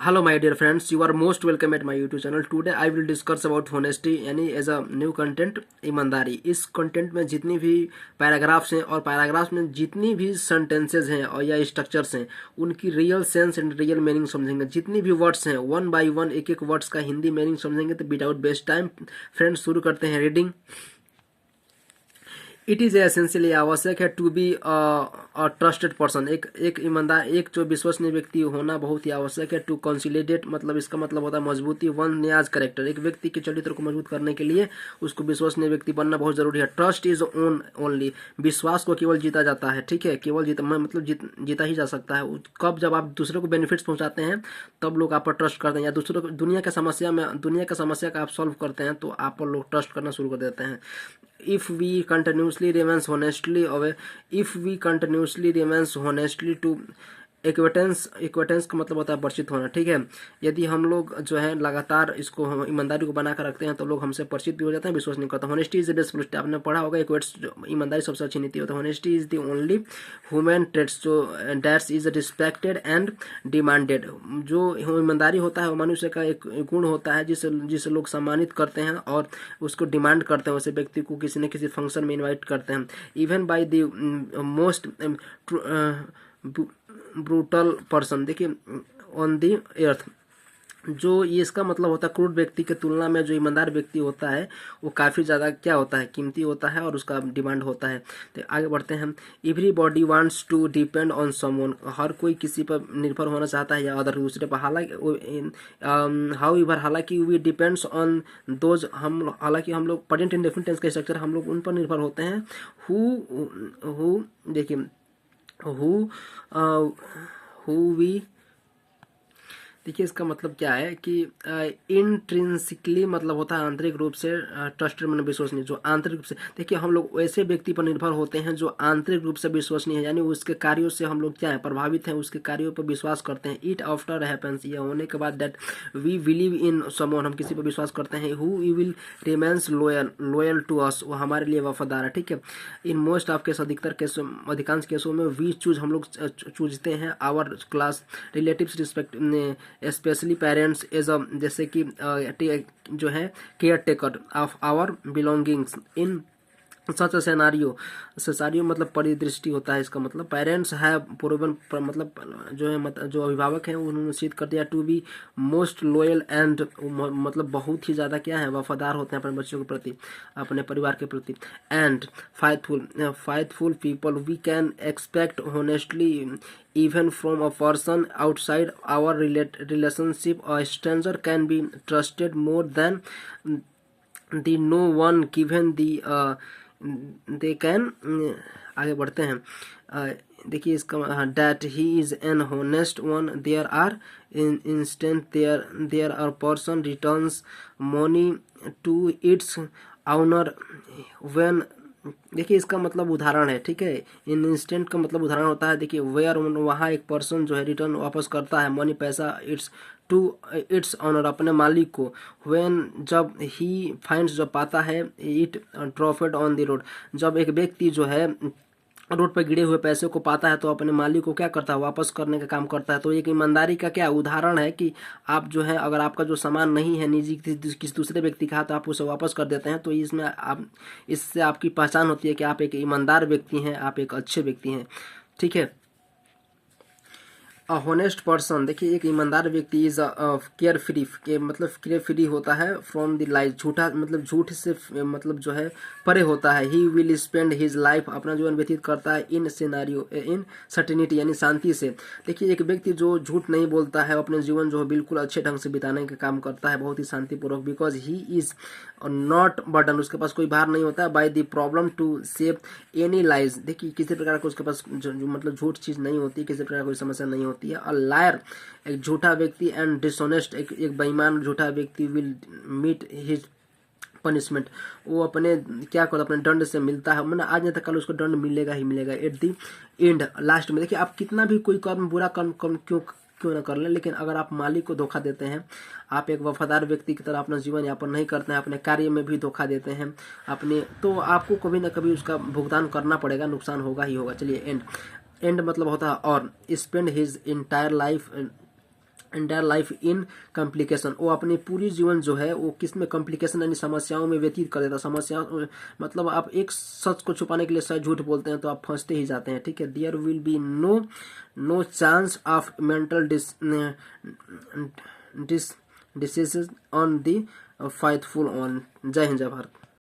Hello my dear friends, you are most welcome at my YouTube channel. Today I will discuss about honesty यानी as a new content, ईमानदारी। इस content में जितनी भी paragraphs हैं और पैराग्राफ्स में जितनी भी सेंटेंसेज हैं और या स्ट्रक्चर्स हैं उनकी real sense and real meaning समझेंगे। जितनी भी वर्ड्स हैं वन बाय वन एक एक वर्ड्स का हिंदी मीनिंग समझेंगे। तो विदाउट वेस्ट टाइम फ्रेंड्स शुरू करते हैं रीडिंग। इट इज एसेंशियली आवश्यक है टू बी ट्रस्टेड पर्सन, एक ईमानदार, एक जो विश्वसनीय व्यक्ति होना बहुत ही आवश्यक है। टू कंसोलिडेट मतलब इसका मतलब होता है मजबूती। वन न्याज करेक्टर, एक व्यक्ति के चरित्र को मजबूत करने के लिए उसको विश्वसनीय व्यक्ति बनना बहुत जरूरी है। ट्रस्ट इज ओन ओनली, विश्वास को केवल जीता जाता है। ठीक है, केवल मतलब जीता ही जा सकता है। कब? जब आप दूसरे को बेनिफिट्स पहुंचाते हैं तब लोग आप पर ट्रस्ट करते हैं, या दूसरों को दुनिया का समस्या का आप सॉल्व करते हैं तो आप पर लोग ट्रस्ट करना शुरू कर देते हैं। if we continuously remains honestly away if we continuously remains honestly to एक्वेटेंस का मतलब होता है परिचित होना। ठीक है, यदि हम लोग जो है लगातार इसको हम ईमानदारी को बना कर रखते हैं तो लोग हमसे परिचित भी हो जाते हैं, विश्वास नहीं करते। Honesty is the best policy, आपने पढ़ा होगा इक्वेट्स, ईमानदारी सबसे अच्छी नीति होता है। Honesty is the only human traits जो that's is respected and demanded. जो ईमानदारी होता है वो मनुष्य का एक गुण होता है जिसे लोग सम्मानित करते हैं और उसको डिमांड करते हैं। उसे व्यक्ति को किसी न किसी फंक्शन में इन्वाइट करते हैं। Even by the most brutal person, देखिए ऑन दी अर्थ, जो ये इसका मतलब होता है क्रूड व्यक्ति के तुलना में जो ईमानदार व्यक्ति होता है वो काफ़ी ज़्यादा क्या होता है, कीमती होता है और उसका डिमांड होता है। तो आगे बढ़ते हैं। Everybody wants to depend on someone, हर कोई किसी पर निर्भर होना चाहता है या अदर दूसरे पर। हालांकि वी डिपेंड्स ऑन दोज, हालांकि हम लोग प्रेजेंट इंडेफिनिट टेंस का स्ट्रक्चर हम लोग उन पर निर्भर होते हैं। हु देखिए हु वी, देखिए इसका मतलब क्या है कि इंट्रिंसिकली मतलब होता है आंतरिक रूप से, ट्रस्टेड मतलब विश्वसनीय। जो आंतरिक रूप से, देखिए हम लोग ऐसे व्यक्ति पर निर्भर होते हैं जो आंतरिक रूप से विश्वसनीय है, यानी उसके कार्यों से हम लोग क्या है, प्रभावित हैं, उसके कार्यों पर विश्वास करते हैं। इट आफ्टर हैपेंस, यह होने के बाद, that we believe in someone, हम किसी पर विश्वास करते हैं। Who will remains loyal to us, वो हमारे लिए वफादार है। ठीक है, इन मोस्ट ऑफ केस, अधिकांश केसों में वी चूज, हम लोग चूजते हैं our class relatives respect, specially parents as a, जैसे कि जो है care taker of our belongings in such scenario मतलब परिदृष्टि होता है। इसका मतलब पेरेंट्स है प्रोवन, मतलब जो है जो अभिभावक हैं उन्होंने सिद्ध कर दिया to be most loyal and, मतलब बहुत ही ज़्यादा क्या है, वफादार होते हैं अपने बच्चों के प्रति, अपने परिवार के प्रति। And faithful people we can expect honestly even from a person outside our relationship. A stranger can be trusted more than the no one given the they can आगे बढ़ते हैं। देखिए इसका, that he is an honest one, there are in instant there are person returns money to its owner when, देखिए इसका मतलब उदाहरण है। ठीक है, इन इंस्टेंट का मतलब उदाहरण होता है। देखिए वेयर, वहाँ एक पर्सन जो है रिटर्न वापस करता है मनी, पैसा, इट्स टू इट्स ऑनर, अपने मालिक को। व्हेन, जब, ही फाइंड्स, जब पाता है, it dropped on the road, जब एक व्यक्ति जो है रोड पर गिरे हुए पैसे को पाता है तो अपने मालिक को क्या करता है, वापस करने का काम करता है। तो एक ईमानदारी का क्या उदाहरण है कि आप जो है, अगर आपका जो सामान नहीं है निजी किसी दूसरे व्यक्ति का, तो आप उसे वापस कर देते हैं। तो इसमें आप, इससे आपकी पहचान होती है कि आप एक ईमानदार व्यक्ति हैं, आप एक अच्छे व्यक्ति हैं। ठीक है, अ होनेस्ट पर्सन, देखिए एक ईमानदार व्यक्ति इज केयर फ्री, के मतलब केयर फ्री होता है फ्रॉम द लाइफ, झूठा मतलब झूठ से मतलब जो है परे होता है। He will spend his life, अपना जीवन व्यतीत करता है इन सिनारियो इन सर्टिनिटी यानी शांति से। देखिए एक व्यक्ति जो झूठ नहीं बोलता है अपने जीवन जो है बिल्कुल अच्छे ढंग से बिताने का काम करता है, बहुत ही शांतिपूर्वक, because he is not burden, उसके पास कोई भार नहीं होता है, by the problem to save any lies. देखिए किसी प्रकार का उसके पास मतलब झूठ चीज नहीं होती, किसी प्रकार कोई समस्या नहीं होती है। अ लायर, एक झूठा व्यक्ति, एंड डिसऑनेस्ट, एक बेईमान झूठा व्यक्ति, विल मीट हिज पनिशमेंट, वो अपने क्या कहते अपने दंड से मिलता है, मतलब आज नहीं तो कल उसको दंड मिलेगा ही मिलेगा। एट दी एंड, लास्ट में, देखिए आप कितना भी कोई कर्म, बुरा कर्म क्यों ना कर लें, लेकिन अगर आप मालिक को धोखा देते हैं, आप एक वफादार व्यक्ति की तरह अपना जीवन यापन नहीं करते हैं, अपने कार्य में भी धोखा देते हैं अपने, तो आपको कभी ना कभी उसका भुगतान करना पड़ेगा, नुकसान होगा ही होगा। चलिए एंड मतलब होता है और, spend his entire life entire life in complication, वो अपनी पूरी जीवन जो है वो किस में कॉम्प्लिकेशन यानी समस्याओं में व्यतीत कर देता। समस्या मतलब आप एक सच को छुपाने के लिए शायद झूठ बोलते हैं तो आप फंसते ही जाते हैं, ठीक है। There will be no chance of mental diseases on the faithful on. जय हिंद, जय भारत।